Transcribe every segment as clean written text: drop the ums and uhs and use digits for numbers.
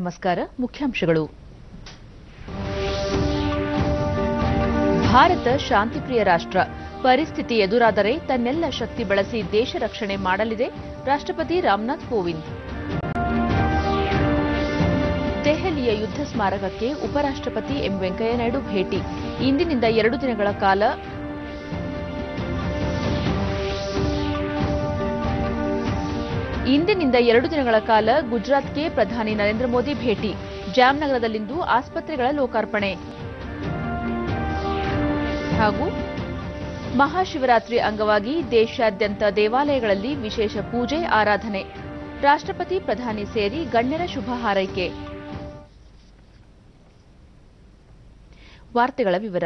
ನಮಸ್ಕಾರ. ಮುಖ್ಯಾಂಶಗಳು. ಭಾರತ ಶಾಂತಿಪ್ರಿಯ ರಾಷ್ಟ್ರ. ಪರಿಸ್ಥಿತಿ ಎದುರಾದರೆ ತನ್ನೆಲ್ಲ ಶಕ್ತಿ ಬಳಸಿ ದೇಶ ರಕ್ಷಣೆ ಮಾಡಲಿದೆ. ರಾಷ್ಟ್ರಪತಿ ರಾಮನಾಥ್ ಕೋವಿಂದ್. ದೆಹಲಿಯ ಯುದ್ಧ ಸ್ಮಾರಕಕ್ಕೆ ಉಪರಾಷ್ಟ್ರಪತಿ ಎಂ ವೆಂಕಯ್ಯನಾಯ್ಡು ಭೇಟಿ. ಇಂದಿನಿಂದ 2 ದಿನಗಳ ಕಾಲ ಗುಜರಾತ್ಗೆ ಪ್ರಧಾನಿ ನರೇಂದ್ರ ಮೋದಿ ಭೇಟಿ. ಜಾಮ್ನಗರದಲ್ಲಿಂದು ಆಸ್ಪತ್ರೆಗಳ ಲೋಕಾರ್ಪಣೆ. ಹಾಗೂ ಮಹಾಶಿವರಾತ್ರಿ ಅಂಗವಾಗಿ ದೇಶಾದ್ಯಂತ ದೇವಾಲಯಗಳಲ್ಲಿ ವಿಶೇಷ ಪೂಜೆ ಆರಾಧನೆ. ರಾಷ್ಟ್ರಪತಿ ಪ್ರಧಾನಿ ಸೇರಿ ಗಣ್ಯರ ಶುಭ ಹಾರೈಕೆ. ವಾರ್ತೆಗಳ ವಿವರ.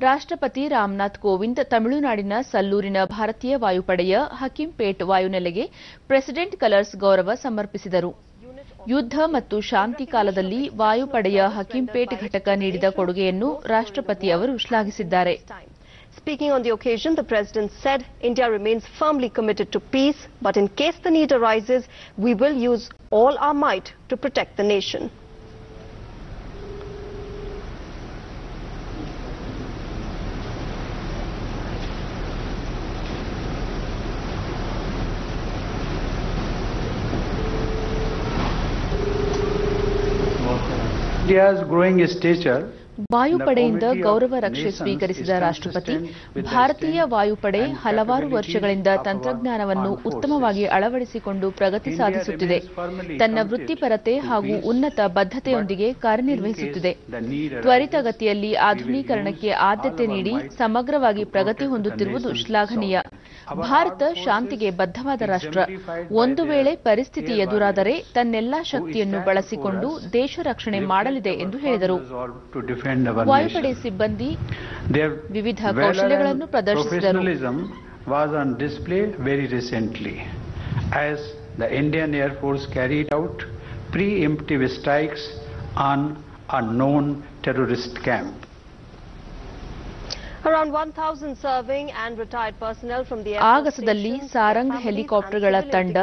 ರಾಷ್ಟ್ರಪತಿ ರಾಮನಾಥ್ ಕೋವಿಂದ್ ತಮಿಳುನಾಡಿನ ಸಲ್ಲೂರಿನ ಭಾರತೀಯ ವಾಯುಪಡೆಯ ಹಕಿಂಪೇಟ್ ವಾಯುನೆಲೆಗೆ ಪ್ರೆಸಿಡೆಂಟ್ ಕಲರ್ಸ್ ಗೌರವ ಸಮರ್ಪಿಸಿದರು. ಯುದ್ಧ ಮತ್ತು ಶಾಂತಿ ಕಾಲದಲ್ಲಿ ವಾಯುಪಡೆಯ ಹಕಿಂಪೇಟ್ ಘಟಕ ನೀಡಿದ ಕೊಡುಗೆಯನ್ನು ರಾಷ್ಟ್ರಪತಿ ಅವರು ಶ್ಲಾಘಿಸಿದ್ದಾರೆ. Speaking on the occasion, the President said India remains firmly committed to peace, but in case the need arises, we will use all our might to protect the nation. India's growing stature. ವಾಯುಪಡೆಯಿಂದ ಗೌರವ ರಕ್ಷೆ ಸ್ವೀಕರಿಸಿದ ರಾಷ್ಟ್ರಪತಿ, ಭಾರತೀಯ ವಾಯುಪಡೆ ಹಲವಾರು ವರ್ಷಗಳಿಂದ ತಂತ್ರಜ್ಞಾನವನ್ನು ಉತ್ತಮವಾಗಿ ಅಳವಡಿಸಿಕೊಂಡು ಪ್ರಗತಿ ಸಾಧಿಸುತ್ತಿದೆ. ತನ್ನ ವೃತ್ತಿಪರತೆ ಹಾಗೂ ಉನ್ನತ ಬದ್ಧತೆಯೊಂದಿಗೆ ಕಾರ್ಯನಿರ್ವಹಿಸುತ್ತಿದೆ. ತ್ವರಿತಗತಿಯಲ್ಲಿ ಆಧುನೀಕರಣಕ್ಕೆ ಆದ್ಯತೆ ನೀಡಿ ಸಮಗ್ರವಾಗಿ ಪ್ರಗತಿ ಹೊಂದುತ್ತಿರುವುದು ಶ್ಲಾಘನೀಯ. ಭಾರತ ಶಾಂತಿಗೆ ಬದ್ಧವಾದ ರಾಷ್ಟ್ರ. ಒಂದು ವೇಳೆ ಪರಿಸ್ಥಿತಿ ಎದುರಾದರೆ ತನ್ನೆಲ್ಲಾ ಶಕ್ತಿಯನ್ನು ಬಳಸಿಕೊಂಡು ದೇಶ ರಕ್ಷಣೆ ಮಾಡಲಿದೆ ಎಂದು ಹೇಳಿದರು. ವಾಯುಪಡೆ ಸಿಬ್ಬಂದಿ ವಿವಿಧ ಕೌಶಲ್ಯಗಳನ್ನು ಪ್ರದರ್ಶಿಸಿದರು. was on display very recently as the Indian Air Force carried out preemptive strikes on a known terrorist camp. Around 1,000 serving and retired personnel from the ಆಗಸದಲ್ಲಿ Sarang ಹೆಲಿಕಾಪ್ಟರ್ಗಳ ತಂಡ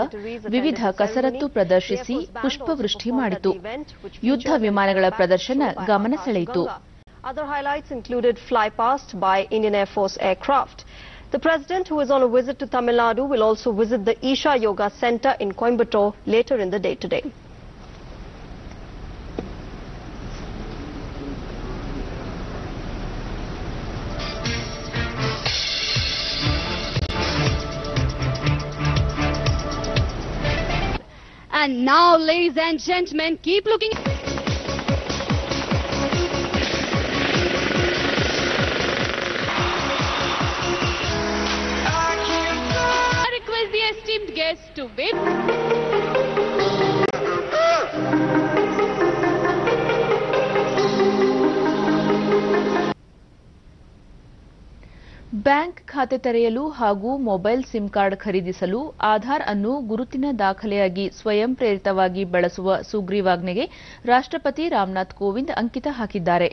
ವಿವಿಧ ಕಸರತ್ತು ಪ್ರದರ್ಶಿಸಿ ಪುಷ್ಪವೃಷ್ಟಿ ಮಾಡಿತು. ಯುದ್ಧ ವಿಮಾನಗಳ ಪ್ರದರ್ಶನ ಗಮನ ಸೆಳೆಯಿತು. Other highlights included flypast by Indian Air Force aircraft. The President, who is on a visit to Tamil Nadu, will also visit the Isha Yoga Center in Coimbatore later in the day today. And now, ladies and gentlemen, keep looking. I request the esteemed guests to wait. Bank ಖಾತೆ ತೆರೆಯಲು ಹಾಗೂ mobile sim card ಖರೀದಿಸಲು ಆಧಾರ್ ಅನ್ನು ಗುರುತಿನ ದಾಖಲೆಯಾಗಿ ಸ್ವಯಂ ಪ್ರೇರಿತವಾಗಿ ಬಳಸುವ ಸುಗ್ರೀವಾಜ್ಞೆಗೆ ರಾಷ್ಟ್ರಪತಿ ರಾಮನಾಥ್ ಕೋವಿಂದ್ ಅಂಕಿತ ಹಾಕಿದ್ದಾರೆ.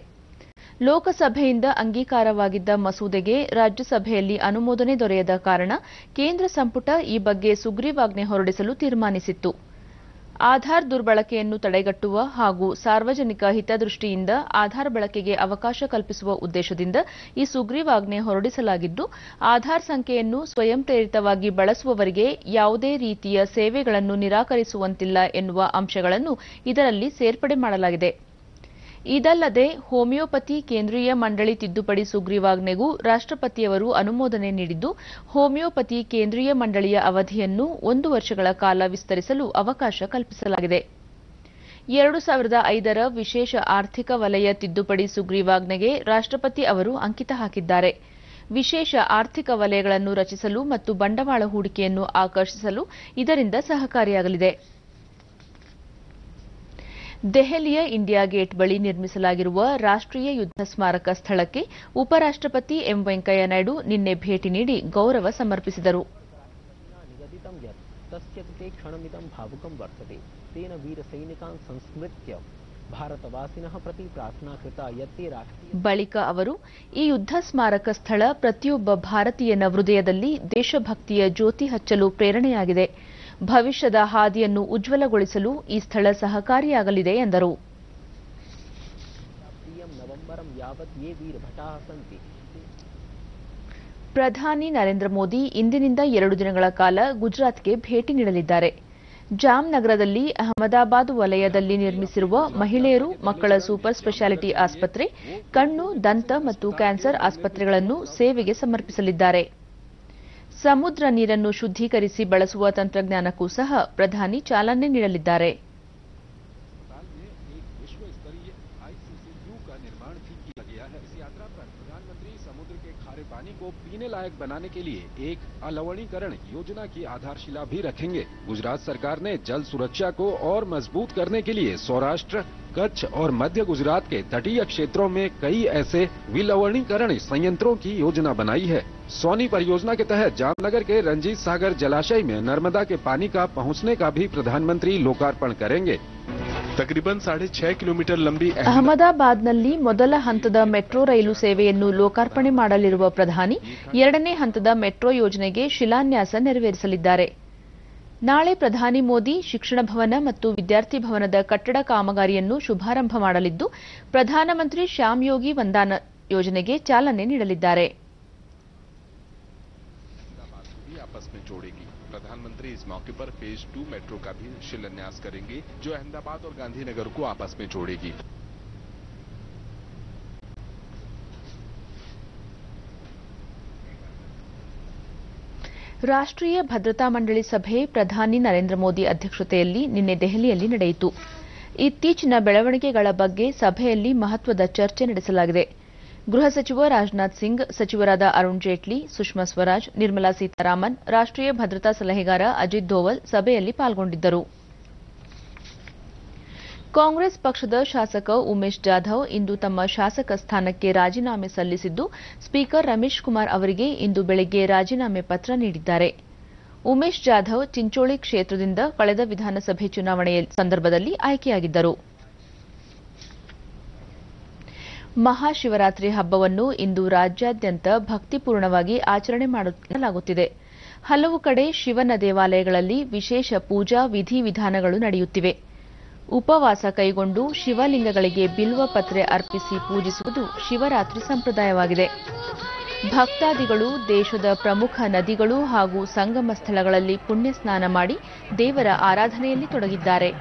ಲೋಕಸಭೆಯಿಂದ ಅಂಗೀಕಾರವಾಗಿದ್ದ ಮಸೂದೆಗೆ ರಾಜ್ಯಸಭೆಯಲ್ಲಿ ಅನುಮೋದನೆ ದೊರೆಯದ ಕಾರಣ ಕೇಂದ್ರ ಸಂಪುಟ ಈ ಬಗ್ಗೆ ಸುಗ್ರೀವಾಜ್ಞೆ ಹೊರಡಿಸಲು ತೀರ್ಮಾನಿಸಿತ್ತು. ಆಧಾರ್ ದುರ್ಬಳಕೆಯನ್ನು ತಡೆಗಟ್ಟುವ ಹಾಗೂ ಸಾರ್ವಜನಿಕ ಹಿತದೃಷ್ಟಿಯಿಂದ ಆಧಾರ್ ಬಳಕೆಗೆ ಅವಕಾಶ ಕಲ್ಪಿಸುವ ಉದ್ದೇಶದಿಂದ ಈ ಸುಗ್ರೀವಾಜ್ಞೆ ಹೊರಡಿಸಲಾಗಿದ್ದು, ಆಧಾರ್ ಸಂಖ್ಯೆಯನ್ನು ಸ್ವಯಂ ಪ್ರೇರಿತವಾಗಿ ಬಳಸುವವರಿಗೆ ಯಾವುದೇ ರೀತಿಯ ಸೇವೆಗಳನ್ನು ನಿರಾಕರಿಸುವಂತಿಲ್ಲ ಎನ್ನುವ ಅಂಶಗಳನ್ನು ಇದರಲ್ಲಿ ಸೇರ್ಪಡೆ ಮಾಡಲಾಗಿದೆ. ಇದಲ್ಲದೆ ಹೋಮಿಯೋಪತಿ ಕೇಂದ್ರೀಯ ಮಂಡಳಿ ತಿದ್ದುಪಡಿ ಸುಗ್ರೀವಾಜ್ಞೆಗೂ ರಾಷ್ಟ್ರಪತಿಯವರು ಅನುಮೋದನೆ ನೀಡಿದ್ದು, ಹೋಮಿಯೋಪತಿ ಕೇಂದ್ರೀಯ ಮಂಡಳಿಯ ಅವಧಿಯನ್ನು 1 ವರ್ಷಗಳ ಕಾಲ ವಿಸ್ತರಿಸಲು ಅವಕಾಶ ಕಲ್ಪಿಸಲಾಗಿದೆ. 2005ರ ವಿಶೇಷ ಆರ್ಥಿಕ ವಲಯ ತಿದ್ದುಪಡಿ ಸುಗ್ರೀವಾಜ್ಞೆಗೆ ರಾಷ್ಟ್ರಪತಿ ಅವರು ಅಂಕಿತ ಹಾಕಿದ್ದಾರೆ. ವಿಶೇಷ ಆರ್ಥಿಕ ವಲಯಗಳನ್ನು ರಚಿಸಲು ಮತ್ತು ಬಂಡವಾಳ ಹೂಡಿಕೆಯನ್ನು ಆಕರ್ಷಿಸಲು ಇದರಿಂದ ಸಹಕಾರಿಯಾಗಲಿದೆ. ದೆಹಲಿಯ ಇಂಡಿಯಾ ಗೇಟ್ ಬಳಿ ನಿರ್ಮಿಸಲಾಗಿರುವ ರಾಷ್ಟ್ರೀಯ ಯುದ್ಧ ಸ್ಮಾರಕ ಸ್ಥಳಕ್ಕೆ ಉಪರಾಷ್ಟ್ರಪತಿ ಎಂ ವೆಂಕಯ್ಯನಾಯ್ಡು ನಿನ್ನೆ ಭೇಟಿ ನೀಡಿ ಗೌರವ ಸಮರ್ಪಿಸಿದರು. ಬಳಿಕ ಅವರು ಈ ಯುದ್ಧ ಸ್ಮಾರಕ ಸ್ಥಳ ಪ್ರತಿಯೊಬ್ಬ ಭಾರತೀಯನ ಹೃದಯದಲ್ಲಿ ದೇಶಭಕ್ತಿಯ ಜ್ಯೋತಿ ಹಚ್ಚಲು ಪ್ರೇರಣೆಯಾಗಿದೆ. ಭವಿಷ್ಯದ ಹಾದಿಯನ್ನು ಉಜ್ವಲಗೊಳಿಸಲು ಈ ಸ್ಥಳ ಸಹಕಾರಿಯಾಗಲಿದೆ ಎಂದರು. ಪ್ರಧಾನಿ ನರೇಂದ್ರ ಮೋದಿ ಇಂದಿನಿಂದ 2 ದಿನಗಳ ಕಾಲ ಗುಜರಾತ್ಗೆ ಭೇಟಿ ನೀಡಲಿದ್ದಾರೆ. ಜಾಮ್ನಗರದಲ್ಲಿ ಅಹಮದಾಬಾದ್ ವಲಯದಲ್ಲಿ ನಿರ್ಮಿಸಿರುವ ಮಹಿಳೆಯರು ಮಕ್ಕಳ ಸೂಪರ್ ಸ್ಪೆಷಾಲಿಟಿ ಆಸ್ಪತ್ರೆ, ಕಣ್ಣು, ದಂತ ಮತ್ತು ಕ್ಯಾನ್ಸರ್ ಆಸ್ಪತ್ರೆಗಳನ್ನು ಸೇವೆಗೆ ಸಮರ್ಪಿಸಲಿದ್ದಾರೆ. ಸಮುದ್ರ ನೀರನ್ನು ಶುದ್ಧೀಕರಿಸಿ ಬಳಸುವ ತಂತ್ರಜ್ಞಾನಕ್ಕೂ ಸಹ ಪ್ರಧಾನಿ ಚಾಲನೆ ನೀಡಲಿದ್ದಾರೆ. पानी को पीने लायक बनाने के लिए एक अलवणीकरण योजना की आधारशिला भी रखेंगे. गुजरात सरकार ने जल सुरक्षा को और मजबूत करने के लिए सौराष्ट्र, कच्छ और मध्य गुजरात के तटीय क्षेत्रों में कई ऐसे विलवणीकरण संयंत्रों की योजना बनाई है. सोनी परियोजना के तहत जामनगर के रंजीत सागर जलाशय में नर्मदा के पानी का पहुंचने का भी प्रधानमंत्री लोकार्पण करेंगे. तकरीबन 6.5 किलोमीटर लंबी ಅಹಮದಾಬಾದ್ನಲ್ಲಿ ಮೊದಲ ಹಂತದ ಮೆಟ್ರೋ ರೈಲು ಸೇವೆಯನ್ನು ಲೋಕಾರ್ಪಣೆ ಮಾಡಲಿರುವ ಪ್ರಧಾನಿ 2ನೇ ಹಂತದ ಮೆಟ್ರೋ ಯೋಜನೆಗೆ ಶಿಲಾನ್ಯಾಸ ನೆರವೇರಿಸಲಿದ್ದಾರೆ. ನಾಳೆ ಪ್ರಧಾನಿ ಮೋದಿ ಶಿಕ್ಷಣ ಭವನ ಮತ್ತು ವಿದ್ಯಾರ್ಥಿ ಭವನದ ಕಟ್ಟಡ ಕಾಮಗಾರಿಯನ್ನು ಶುಭಾರಂಭ ಮಾಡಲಿದ್ದು, ಪ್ರಧಾನಮಂತ್ರಿ ಶ್ಯಾಮ್ ಯೋಗಿ ವಂದನಾ ಯೋಜನೆಗೆ ಚಾಲನೆ ನೀಡಲಿದ್ದಾರೆ. प्रधानमंत्री इस मौके पर फेज 2 मेट्रो का भी शिलान्यास करेंगे, जो अहमदाबाद और गांधीनगर को आपस में जोड़ेगी. ರಾಷ್ಟ್ರೀಯ ಭದ್ರತಾ ಮಂಡಳಿ ಸಭೆ ಪ್ರಧಾನಿ ನರೇಂದ್ರ ಮೋದಿ ಅಧ್ಯಕ್ಷತೆಯಲ್ಲಿ ನಿನ್ನೆ ದೆಹಲಿಯಲ್ಲಿ ನಡೆಯಿತು. ಇತ್ತೀಚಿನ ಬೆಳವಣಿಗೆಗಳ ಬಗ್ಗೆ ಸಭೆಯಲ್ಲಿ ಮಹತ್ವದ ಚರ್ಚೆ ನಡೆಸಲಾಗಿದೆ. ಗೃಹ ಸಚಿವ ರಾಜನಾಥ್ ಸಿಂಗ್, ಸಚಿವರಾದ ಅರುಣ್ ಜೇಟ್ಲಿ, ಸುಷ್ಮಾ ಸ್ವರಾಜ್, ನಿರ್ಮಲಾ ಸೀತಾರಾಮನ್, ರಾಷ್ಟ್ರೀಯ ಭದ್ರತಾ ಸಲಹೆಗಾರ ಅಜಿತ್ ದೋವಲ್ ಸಭೆಯಲ್ಲಿ ಪಾಲ್ಗೊಂಡಿದ್ದರು. ಕಾಂಗ್ರೆಸ್ ಪಕ್ಷದ ಶಾಸಕ ಉಮೇಶ್ ಜಾಧವ್ ಇಂದು ತಮ್ಮ ಶಾಸಕ ಸ್ಥಾನಕ್ಕೆ ರಾಜೀನಾಮೆ ಸಲ್ಲಿಸಿದ್ದು, ಸ್ಪೀಕರ್ ರಮೇಶ್ ಕುಮಾರ್ ಅವರಿಗೆ ಇಂದು ಬೆಳಗ್ಗೆ ರಾಜೀನಾಮೆ ಪತ್ರ ನೀಡಿದ್ದಾರೆ. ಉಮೇಶ್ ಜಾಧವ್ ಚಿಂಚೋಳಿ ಕ್ಷೇತ್ರದಿಂದ ಕಳೆದ ವಿಧಾನಸಭೆ ಚುನಾವಣೆಯ ಸಂದರ್ಭದಲ್ಲಿ ಆಯ್ಕೆಯಾಗಿದ್ದರು. ಮಹಾಶಿವರಾತ್ರಿ ಹಬ್ಬವನ್ನು ಇಂದು ರಾಜ್ಯಾದ್ಯಂತ ಭಕ್ತಿಪೂರ್ಣವಾಗಿ ಆಚರಣೆ ಮಾಡಲಾಗುತ್ತಿದೆ. ಹಲವು ಕಡೆ ಶಿವನ ದೇವಾಲಯಗಳಲ್ಲಿ ವಿಶೇಷ ಪೂಜಾ ವಿಧಿವಿಧಾನಗಳು ನಡೆಯುತ್ತಿವೆ. ಉಪವಾಸ ಕೈಗೊಂಡು ಶಿವಲಿಂಗಗಳಿಗೆ ಬಿಲ್ವ ಪತ್ರೆ ಅರ್ಪಿಸಿ ಪೂಜಿಸುವುದು ಶಿವರಾತ್ರಿ ಸಂಪ್ರದಾಯವಾಗಿದೆ. ಭಕ್ತಾದಿಗಳು ದೇಶದ ಪ್ರಮುಖ ನದಿಗಳು ಹಾಗೂ ಸಂಗಮ ಸ್ಥಳಗಳಲ್ಲಿ ಪುಣ್ಯ ಸ್ನಾನ ಮಾಡಿ ದೇವರ ಆರಾಧನೆಯಲ್ಲಿ ತೊಡಗಿದ್ದಾರೆ.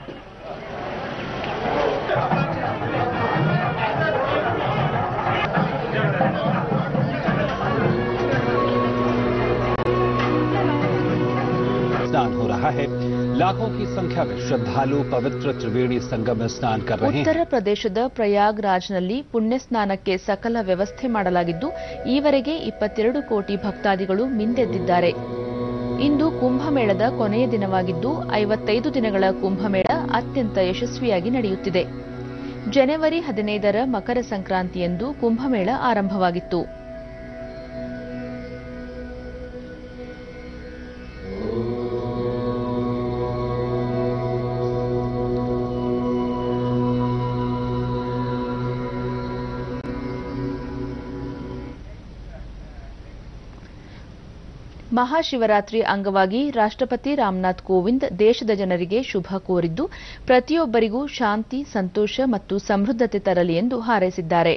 स्नान हो रहा है. लाखों की संख्या में श्रद्धालु पवित्र त्रिवेणी संगम में स्नान कर रहे हैं. ಉತ್ತರ ಪ್ರದೇಶದ ಪ್ರಯಾಗ್ರಾಜ್ನಲ್ಲಿ ಪುಣ್ಯ ಸ್ನಾನಕ್ಕೆ ಸಕಲ ವ್ಯವಸ್ಥೆ ಮಾಡಲಾಗಿದ್ದು, ಈವರೆಗೆ 22 ಕೋಟಿ ಭಕ್ತಾದಿಗಳು ಮಿಂದೆದ್ದಿದ್ದಾರೆ. ಇಂದು ಕುಂಭಮೇಳದ ಕೊನೆಯ ದಿನವಾಗಿದ್ದು, 55 ದಿನಗಳ ಕುಂಭಮೇಳ ಅತ್ಯಂತ ಯಶಸ್ವಿಯಾಗಿ ನಡೆಯುತ್ತಿದೆ. ಜನವರಿ 15ರ ಮಕರ ಸಂಕ್ರಾಂತಿಯಂದು ಕುಂಭಮೇಳ ಆರಂಭವಾಗಿತ್ತು. ಮಹಾಶಿವರಾತ್ರಿ ಅಂಗವಾಗಿ ರಾಷ್ಟ್ರಪತಿ ರಾಮನಾಥ್ ಕೋವಿಂದ್ ದೇಶದ ಜನರಿಗೆ ಶುಭ ಕೋರಿದ್ದು, ಪ್ರತಿಯೊಬ್ಬರಿಗೂ ಶಾಂತಿ, ಸಂತೋಷ ಮತ್ತು ಸಮೃದ್ಧತೆ ತರಲಿ ಎಂದು ಹಾರೈಸಿದ್ದಾರೆ.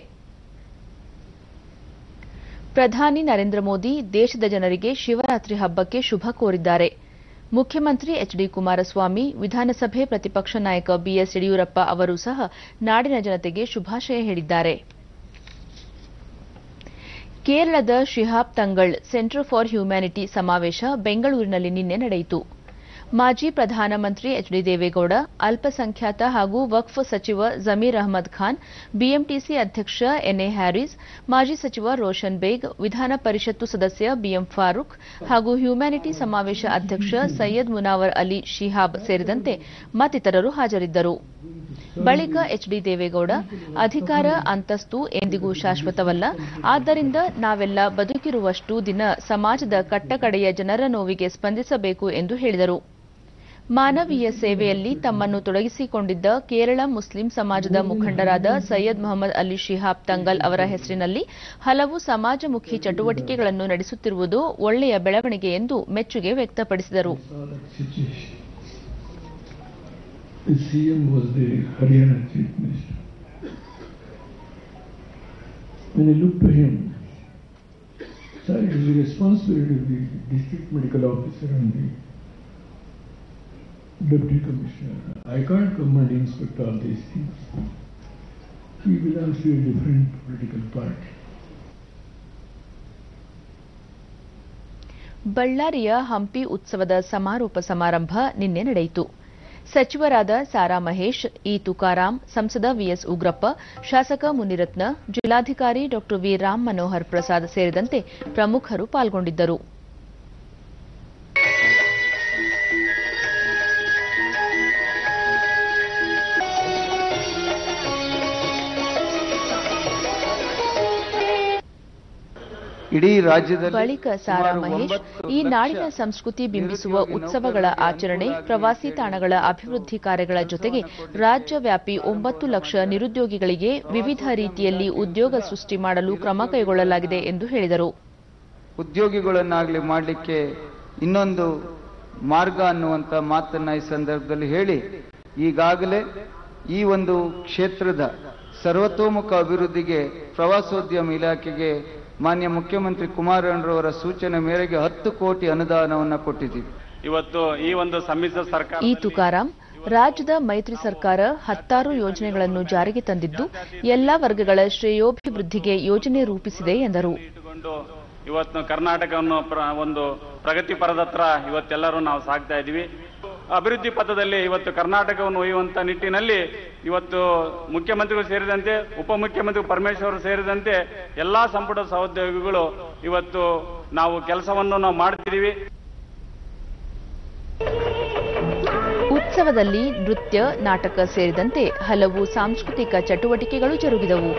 ಪ್ರಧಾನಿ ನರೇಂದ್ರ ಮೋದಿ ದೇಶದ ಜನರಿಗೆ ಶಿವರಾತ್ರಿ ಹಬ್ಬಕ್ಕೆ ಶುಭ ಕೋರಿದ್ದಾರೆ. ಮುಖ್ಯಮಂತ್ರಿ ಎಚ್ಡಿ ಕುಮಾರಸ್ವಾಮಿ, ವಿಧಾನಸಭೆ ಪ್ರತಿಪಕ್ಷ ನಾಯಕ ಬಿಎಸ್ ಯಡಿಯೂರಪ್ಪ ಅವರೂ ಸಹ ನಾಡಿನ ಜನತೆಗೆ ಶುಭಾಶಯ ಹೇಳಿದ್ದಾರೆ. ಕೇರಳದ Shihab Thangal centre for humanity ಸಮಾವೇಶ ಬೆಂಗಳೂರಿನಲ್ಲಿ ನಿನ್ನೆ ನಡೆಯಿತು. ಮಾಜಿ ಪ್ರಧಾನಮಂತ್ರಿ ಎಚ್ಡಿ ದೇವೇಗೌಡ, ಅಲ್ಪಸಂಖ್ಯಾತ ಹಾಗೂ ವಕ್ಫ್ ಸಚಿವ ಜಮೀರ್ ಅಹಮದ್ ಖಾನ್, ಬಿಎಂಟಿಸಿ ಅಧ್ಯಕ್ಷ ಎನ್ಎ ಹ್ಯಾರಿಸ್, ಮಾಜಿ ಸಚಿವ ರೋಷನ್ ಬೇಗ್, ವಿಧಾನ ಪರಿಷತ್ತು ಸದಸ್ಯ ಬಿಎಂ ಫಾರೂಕ್ ಹಾಗೂ ಹ್ಯುಮ್ಯಾನಿಟಿ ಸಮಾವೇಶ ಅಧ್ಯಕ್ಷ ಸೈಯದ್ ಮುನಾವರ್ ಅಲಿ ಶಿಹಾಬ್ ಸೇರಿದಂತೆ ಮತ್ತಿತರರು ಹಾಜರಿದ್ದರು. ಬಳಿಕ ಎಚ್ಡಿ ದೇವೇಗೌಡ, ಅಧಿಕಾರ, ಅಂತಸ್ತು ಎಂದಿಗೂ ಶಾಶ್ವತವಲ್ಲ, ಆದ್ದರಿಂದ ನಾವೆಲ್ಲ ಬದುಕಿರುವಷ್ಟು ದಿನ ಸಮಾಜದ ಕಟ್ಟಕಡೆಯ ಜನರ ನೋವಿಗೆ ಸ್ಪಂದಿಸಬೇಕು ಎಂದು ಹೇಳಿದರು. ಮಾನವೀಯ ಸೇವೆಯಲ್ಲಿ ತಮ್ಮನ್ನು ತೊಡಗಿಸಿಕೊಂಡಿದ್ದ ಕೇರಳ ಮುಸ್ಲಿಂ ಸಮಾಜದ ಮುಖಂಡರಾದ ಸೈಯದ್ ಮೊಹಮ್ಮದ್ ಅಲಿ ಶಿಹಾಬ್ ತಂಗಲ್ ಅವರ ಹೆಸರಿನಲ್ಲಿ ಹಲವು ಸಮಾಜಮುಖಿ ಚಟುವಟಿಕೆಗಳನ್ನು ನಡೆಸುತ್ತಿರುವುದು ಒಳ್ಳೆಯ ಬೆಳವಣಿಗೆ ಎಂದು ಮೆಚ್ಚುಗೆ ವ್ಯಕ್ತಪಡಿಸಿದರು. The CM was the Haryana Chief Minister. When I looked to him, sir, it is the responsibility of the district medical officer and the deputy commissioner. I can't come and inspect all these things. He belongs to a different political party. ಬಳ್ಳಾರಿಯ ಹಂಪಿ ಉತ್ಸವದ ಸಮಾರೋಪ ಸಮಾರಂಭ ನಿನ್ನೆ ನಡೆಯಿತು. ಸಚಿವರಾದ Sara Mahesh, E Tukaram, ಸಂಸದ VS Ugrappa, ಶಾಸಕ ಮುನಿರತ್ನ, ಜಿಲ್ಲಾಧಿಕಾರಿ ಡಾ ವಿ ರಾಮ್ ಮನೋಹರ್ ಪ್ರಸಾದ್ ಸೇರಿದಂತೆ ಪ್ರಮುಖರು ಪಾಲ್ಗೊಂಡಿದ್ದರು. ಇಡೀ ರಾಜ್ಯದಲ್ಲಿ ಬಳಿಕ ಸಾರಾ ಮಹೇಶ್, ಈ ನಾಡಿನ ಸಂಸ್ಕೃತಿ ಬಿಂಬಿಸುವ ಉತ್ಸವಗಳ ಆಚರಣೆ, ಪ್ರವಾಸಿ ತಾಣಗಳ ಅಭಿವೃದ್ಧಿ ಕಾರ್ಯಗಳ ಜೊತೆಗೆ ರಾಜ್ಯವ್ಯಾಪಿ 9 ಲಕ್ಷ ನಿರುದ್ಯೋಗಿಗಳಿಗೆ ವಿವಿಧ ರೀತಿಯಲ್ಲಿ ಉದ್ಯೋಗ ಸೃಷ್ಟಿ ಮಾಡಲು ಕ್ರಮ ಕೈಗೊಳ್ಳಲಾಗಿದೆ ಎಂದು ಹೇಳಿದರು. ಉದ್ಯೋಗಿಗಳನ್ನಾಗಲಿ ಮಾಡಲಿಕ್ಕೆ ಇನ್ನೊಂದು ಮಾರ್ಗ ಅನ್ನುವಂತ ಮಾತನ್ನ ಈ ಸಂದರ್ಭದಲ್ಲಿ ಹೇಳಿ, ಈಗಾಗಲೇ ಈ ಒಂದು ಕ್ಷೇತ್ರದ ಸರ್ವತೋಮುಖ ಅಭಿವೃದ್ಧಿಗೆ ಪ್ರವಾಸೋದ್ಯಮ ಇಲಾಖೆಗೆ ಮಾನ್ಯ ಮುಖ್ಯಮಂತ್ರಿ ಕುಮಾರಣ್ಣರವರ ಸೂಚನೆ ಮೇರೆಗೆ 10 ಕೋಟಿ ಅನುದಾನವನ್ನು ಕೊಟ್ಟಿದ್ದೀವಿ. ಇವತ್ತು ಈ ಒಂದು ಸಮ್ಮಿಶ್ರ ಸರ್ಕಾರ ಇ ತುಕಾರಾಂ, ರಾಜ್ಯದ ಮೈತ್ರಿ ಸರ್ಕಾರ 16 ಯೋಜನೆಗಳನ್ನು ಜಾರಿಗೆ ತಂದಿದ್ದು ಎಲ್ಲಾ ವರ್ಗಗಳ ಶ್ರೇಯೋಭಿವೃದ್ಧಿಗೆ ಯೋಜನೆ ರೂಪಿಸಿದೆ ಎಂದರು. ಇವತ್ತು ಕರ್ನಾಟಕವನ್ನು ಒಂದು ಪ್ರಗತಿ ಪರದತ್ರ ಇವತ್ತೆಲ್ಲರೂ ನಾವು ಸಾಗ್ತಾ ಇದ್ದೀವಿ. ಅಭಿವೃದ್ಧಿ ಪಥದಲ್ಲಿ ಇವತ್ತು ಕರ್ನಾಟಕವನ್ನು ಒಯ್ಯುವಂತ ನಿಟ್ಟಿನಲ್ಲಿ ಇವತ್ತು ಮುಖ್ಯಮಂತ್ರಿಗಳು ಸೇರಿದಂತೆ ಉಪಮುಖ್ಯಮಂತ್ರಿ ಪರಮೇಶ್ವರ್ ಸೇರಿದಂತೆ ಎಲ್ಲಾ ಸಂಪುಟ ಸಹೋದ್ಯೋಗಿಗಳು ಇವತ್ತು ನಾವು ಕೆಲಸವನ್ನು ನಾವು ಮಾಡ್ತಿದ್ದೀವಿ. ಉತ್ಸವದಲ್ಲಿ ನೃತ್ಯ, ನಾಟಕ ಸೇರಿದಂತೆ ಹಲವು ಸಾಂಸ್ಕೃತಿಕ ಚಟುವಟಿಕೆಗಳು ಜರುಗಿದವು.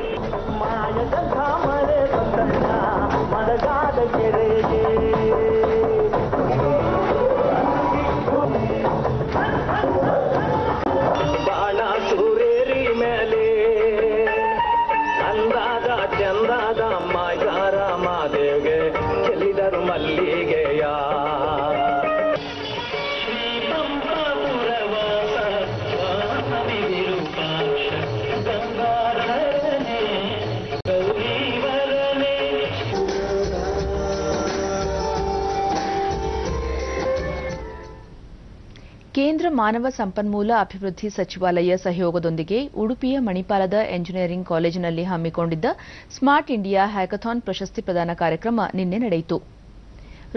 ಕೇಂದ್ರ ಮಾನವ ಸಂಪನ್ಮೂಲ ಅಭಿವೃದ್ಧಿ ಸಚಿವಾಲಯ ಸಹಯೋಗದೊಂದಿಗೆ ಉಡುಪಿಯ ಮಣಿಪಾಲದ ಎಂಜಿನಿಯರಿಂಗ್ ಕಾಲೇಜಿನಲ್ಲಿ ಹಮ್ಮಿಕೊಂಡಿದ್ದ ಸ್ಮಾರ್ಟ್ ಇಂಡಿಯಾ ಹ್ಯಾಕಥಾನ್ ಪ್ರಶಸ್ತಿ ಪ್ರದಾನ ಕಾರ್ಯಕ್ರಮ ನಿನ್ನೆ ನಡೆಯಿತು.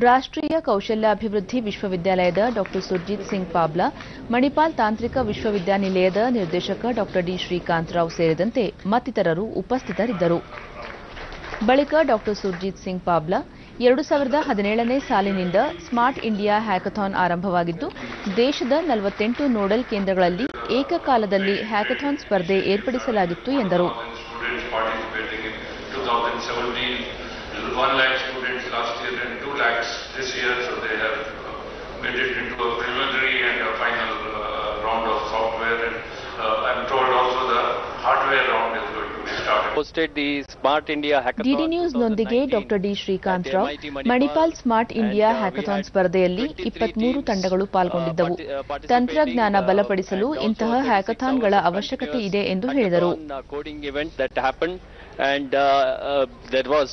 ರಾಷ್ಟ್ರೀಯ ಕೌಶಲ್ಯಾಭಿವೃದ್ಧಿ ವಿಶ್ವವಿದ್ಯಾಲಯದ ಡಾ ಸುರ್ಜಿತ್ ಸಿಂಗ್ ಪಾಬ್ಲಾ, ಮಣಿಪಾಲ್ ತಾಂತ್ರಿಕ ವಿಶ್ವವಿದ್ಯಾನಿಲಯದ ನಿರ್ದೇಶಕ ಡಾ ಡಿ ಶ್ರೀಕಾಂತ್ ರಾವ್ ಸೇರಿದಂತೆ ಮತ್ತಿತರರು ಉಪಸ್ಥಿತರಿದ್ದರು. ಬಳಿಕ ಡಾ ಸುರ್ಜಿತ್ ಸಿಂಗ್ ಪಾಬ್ಲಾ, 2017ನೇ ಸಾಲಿನಿಂದ ಸ್ಮಾರ್ಟ್ ಇಂಡಿಯಾ ಹ್ಯಾಕಥಾನ್ ಆರಂಭವಾಗಿದ್ದು, ದೇಶದ 48 ನೋಡಲ್ ಕೇಂದ್ರಗಳಲ್ಲಿ ಏಕಕಾಲದಲ್ಲಿ ಹ್ಯಾಕಥಾನ್ ಸ್ಪರ್ಧೆ ಏರ್ಪಡಿಸಲಾಗಿತ್ತು ಎಂದರು. 1 lakh students last year and 2 lakhs this year, so they have made it into a preliminary and a final round of software, and I'm told also the hardware round is going to be started. Hosted the Smart India Hackathon. DD ನ್ಯೂಸ್ನೊಂದಿಗೆ Dr D Srikanth Rao, Manipal smart India hackathon ಸ್ಪರ್ಧೆಯಲ್ಲಿ 23 ತಂಡಗಳು ಪಾಲ್ಗೊಂಡಿದ್ದವು. ತಂತ್ರಜ್ಞಾನ ಬಲಪಡಿಸಲು ಇಂತಹ ಹ್ಯಾಕಥಾನ್ಗಳ ಅವಶ್ಯಕತೆ ಇದೆ ಎಂದು ಹೇಳಿದರು. And there was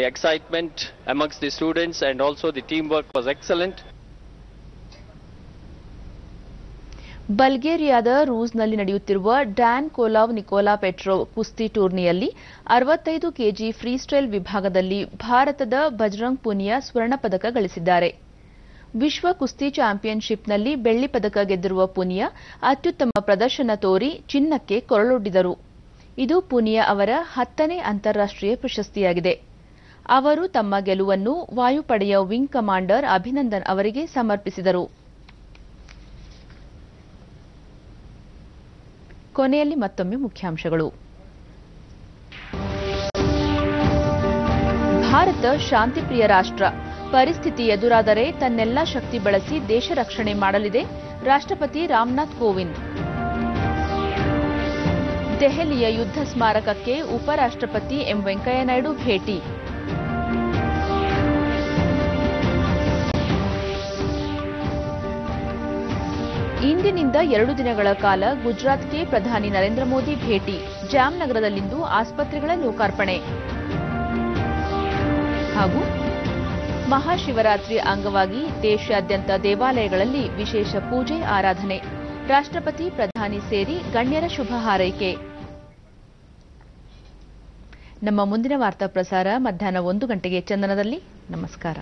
excitement amongst the students, and also the teamwork was excellent. ಬಲ್ಗೇರಿಯಾದ ರೂಸ್ನಲ್ಲಿ ನಡೆಯುತ್ತಿರುವ ಡ್ಯಾನ್ ಕೋಲಾವ್ ನಿಕೋಲಾ ಪೆಟ್ರೋವ್ ಕುಸ್ತಿ ಟೂರ್ನಿಯಲ್ಲಿ 65 ಕೆಜಿ ಫ್ರೀ ಸ್ಟೈಲ್ ವಿಭಾಗದಲ್ಲಿ ಭಾರತದ ಬಜರಂಗ್ ಪೂನಿಯಾ ಸ್ವರ್ಣ ಪದಕ ಗಳಿಸಿದ್ದಾರೆ. ವಿಶ್ವ ಕುಸ್ತಿ ಚಾಂಪಿಯನ್ಶಿಪ್ನಲ್ಲಿ ಬೆಳ್ಳಿ ಪದಕ ಗೆದ್ದಿರುವ ಪೂನಿಯಾ ಅತ್ಯುತ್ತಮ ಪ್ರದರ್ಶನ ತೋರಿ ಚಿನ್ನಕ್ಕೆ ಕೊರಳೊಡ್ಡಿದರು. ಇದು ಪೂನಿಯಾ ಅವರ 10ನೇ ಅಂತಾರಾಷ್ಟ್ರೀಯ ಪ್ರಶಸ್ತಿಯಾಗಿದೆ. ಅವರು ತಮ್ಮ ಗೆಲುವನ್ನು ವಾಯುಪಡೆಯ ವಿಂಗ್ ಕಮಾಂಡರ್ ಅಭಿನಂದನ್ ಅವರಿಗೆ ಸಮರ್ಪಿಸಿದರು. ಕೊನೆಯಲ್ಲಿ ಮತ್ತೊಮ್ಮೆ ಮುಖ್ಯಾಂಶಗಳು. ಭಾರತ ಶಾಂತಿಪ್ರಿಯ ರಾಷ್ಟ್ರ, ಪರಿಸ್ಥಿತಿ ಎದುರಾದರೆ ತನ್ನೆಲ್ಲ ಶಕ್ತಿ ಬಳಸಿ ದೇಶ ರಕ್ಷಣೆ ಮಾಡಲಿದೆ, ರಾಷ್ಟ್ರಪತಿ ರಾಮನಾಥ್ ಕೋವಿಂದ್. ದೆಹಲಿಯ ಯುದ್ಧ ಸ್ಮಾರಕಕ್ಕೆ ಉಪರಾಷ್ಟ್ರಪತಿ ಎಂ ವೆಂಕಯ್ಯನಾಯ್ಡು ಭೇಟಿ. ಇಂದಿನಿಂದ 2 ದಿನಗಳ ಕಾಲ ಗುಜರಾತ್ಗೆ ಪ್ರಧಾನಿ ನರೇಂದ್ರ ಮೋದಿ ಭೇಟಿ. ಜಾಮ್ನಗರದಲ್ಲಿಂದು ಆಸ್ಪತ್ರೆಗಳ ಲೋಕಾರ್ಪಣೆ. ಹಾಗೂ ಮಹಾಶಿವರಾತ್ರಿ ಅಂಗವಾಗಿ ದೇಶಾದ್ಯಂತ ದೇವಾಲಯಗಳಲ್ಲಿ ವಿಶೇಷ ಪೂಜೆ ಆರಾಧನೆ. ರಾಷ್ಟ್ರಪತಿ ಪ್ರಧಾನಿ ಸೇರಿ ಗಣ್ಯರ ಶುಭ ಹಾರೈಕೆ. ನಮ್ಮ ಮುಂದಿನ ವಾರ್ತಾ ಪ್ರಸಾರ ಮಧ್ಯಾಹ್ನ 1 ಗಂಟೆಗೆ ಚಂದನದಲ್ಲಿ. ನಮಸ್ಕಾರ.